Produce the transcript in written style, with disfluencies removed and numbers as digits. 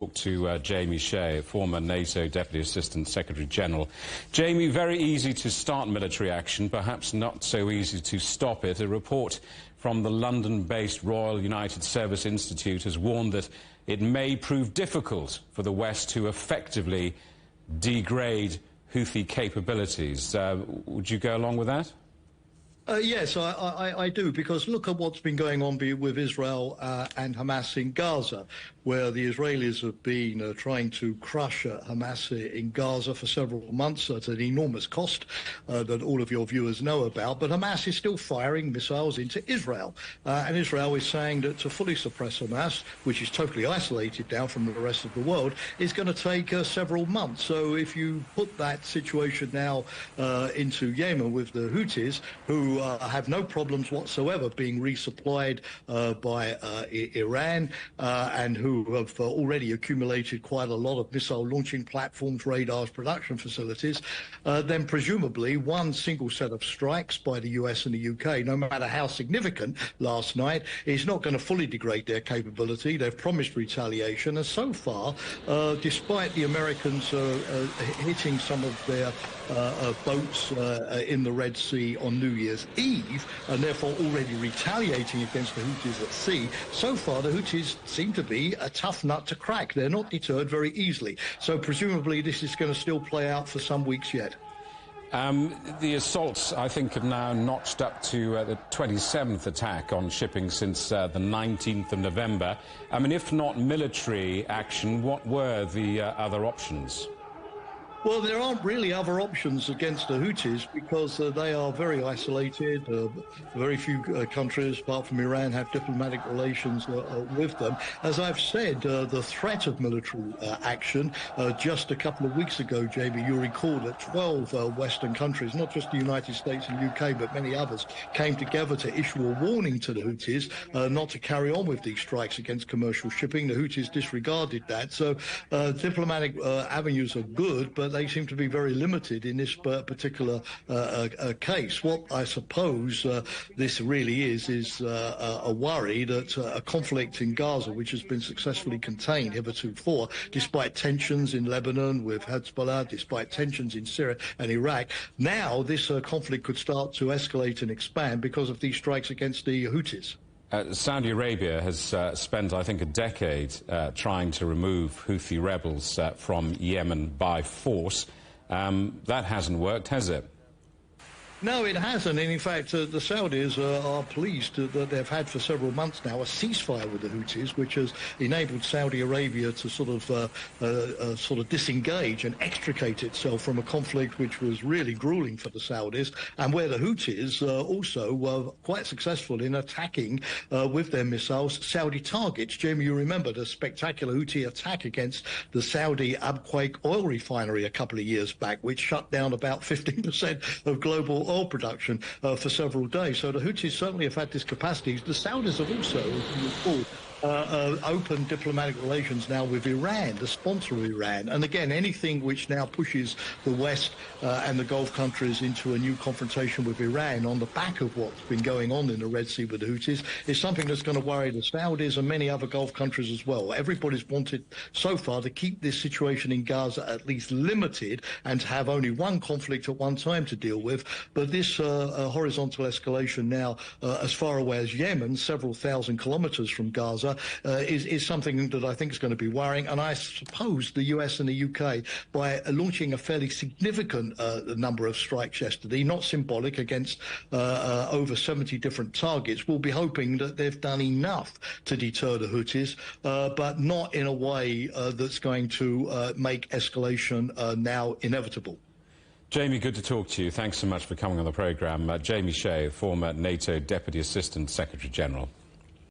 Talk to Jamie Shea, former NATO Deputy Assistant Secretary General. Jamie, very easy to start military action, perhaps not so easy to stop it. A report from the London-based Royal United Service Institute has warned that it may prove difficult for the West to effectively degrade Houthi capabilities. Would you go along with that? Yes, I do, because look at what's been going on with Israel and Hamas in Gaza, where the Israelis have been trying to crush Hamas in Gaza for several months at an enormous cost that all of your viewers know about. But Hamas is still firing missiles into Israel, and Israel is saying that to fully suppress Hamas, which is totally isolated now from the rest of the world, is going to take several months. So if you put that situation now into Yemen with the Houthis, who have no problems whatsoever being resupplied by Iran and who have already accumulated quite a lot of missile launching platforms, radars, production facilities, then presumably one single set of strikes by the US and the UK, no matter how significant last night, is not going to fully degrade their capability. They've promised retaliation, and so far, despite the Americans hitting some of their boats in the Red Sea on New Year's Eve, and therefore already retaliating against the Houthis at sea, so far the Houthis seem to be a tough nut to crack. They're not deterred very easily. So presumably this is going to still play out for some weeks yet. The assaults, I think, have now notched up to the 27th attack on shipping since the 19th of November. I mean, if not military action, what were the other options? Well, there aren't really other options against the Houthis because they are very isolated. Very few countries, apart from Iran, have diplomatic relations with them. As I've said, the threat of military action, just a couple of weeks ago, Jamie, you'll recall that 12 Western countries, not just the United States and UK, but many others, came together to issue a warning to the Houthis not to carry on with these strikes against commercial shipping. The Houthis disregarded that. So diplomatic avenues are good, but they seem to be very limited in this particular case. What I suppose this really is a worry that a conflict in Gaza, which has been successfully contained hitherto, despite tensions in Lebanon with Hezbollah, despite tensions in Syria and Iraq, now this conflict could start to escalate and expand because of these strikes against the Houthis. Saudi Arabia has spent, I think, a decade trying to remove Houthi rebels from Yemen by force. That hasn't worked, has it? No, it hasn't. And in fact, the Saudis are pleased that they've had for several months now a ceasefire with the Houthis, which has enabled Saudi Arabia to sort of disengage and extricate itself from a conflict which was really grueling for the Saudis, and where the Houthis also were quite successful in attacking with their missiles Saudi targets. Jamie, you remember the spectacular Houthi attack against the Saudi Abqaiq oil refinery a couple of years back, which shut down about 15% of global oil production for several days. So the Houthis certainly have had this capacity. The Saudis have also, as you recall, open diplomatic relations now with Iran, the sponsor of Iran. And again, anything which now pushes the West and the Gulf countries into a new confrontation with Iran on the back of what's been going on in the Red Sea with the Houthis is something that's going to worry the Saudis and many other Gulf countries as well. Everybody's wanted so far to keep this situation in Gaza at least limited and to have only one conflict at one time to deal with. But this horizontal escalation now as far away as Yemen, several thousand kilometers from Gaza, is something that I think is going to be worrying. And I suppose the US and the UK, by launching a fairly significant number of strikes yesterday, not symbolic, against over 70 different targets, will be hoping that they've done enough to deter the Houthis, but not in a way that's going to make escalation now inevitable. Jamie, good to talk to you. Thanks so much for coming on the programme. Jamie Shea, former NATO Deputy Assistant Secretary General.